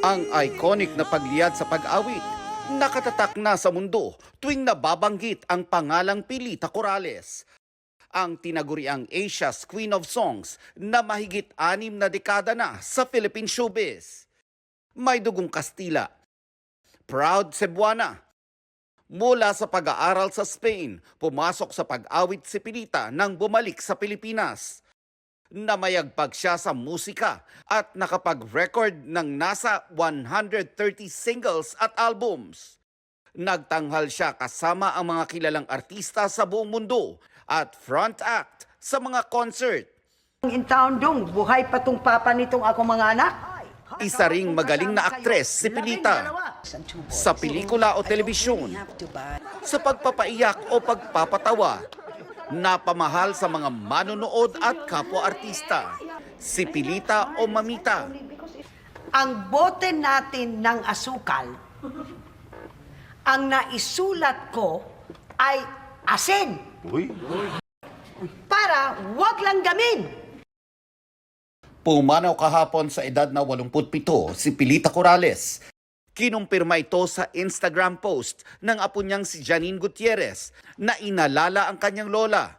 Ang iconic na pagliyad sa pag-awit, nakatatak na sa mundo tuwing nababanggit ang pangalang Pilita Corrales. Ang tinaguriang Asia's Queen of Songs na mahigit 6 na dekada na sa Philippine showbiz. May dugong Kastila, proud Cebuana. Mula sa pag-aaral sa Spain, pumasok sa pag-awit si Pilita nang bumalik sa Pilipinas. Namayagpag siya sa musika at nakapag-record ng nasa 130 singles at albums. Nagtanghal siya kasama ang mga kilalang artista sa buong mundo at front act sa mga concert. In town dong, buhay pa tong papa nitong ako mga anak. Isa ring magaling na aktres si Pilita. Sa pelikula o telebisyon, sa pagpapaiyak o pagpapatawa, napamahal sa mga manonood at kapwa-artista. Si Pilita o Mamita. Ang bote natin ng asukal, ang naisulat ko ay asin. Para wag lang gamin. Pumanaw kahapon sa edad na 87 si Pilita Corrales. Kinumpirma ito sa Instagram post ng apo niyang si Janine Gutierrez na inalala ang kanyang lola.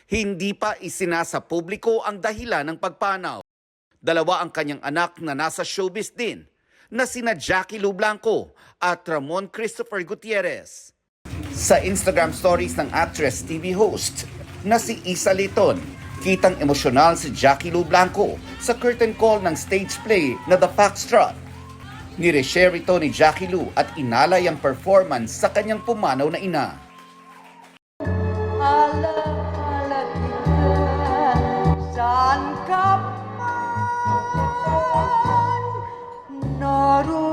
Hindi pa isinasa publiko ang dahilan ng pagpanaw. Dalawa ang kanyang anak na nasa showbiz din, na sina Jackie Lou Blanco at Ramon Christopher Gutierrez. Sa Instagram stories ng actress TV host na si Isa Liton, kitang emosyonal si Jackie Lou Blanco sa curtain call ng stage play na The Foxtrot. Nire-share ito ni Jackie Lou at inalay ang performance sa kanyang pumanaw na ina. Alaala kita, saan ka man naroon.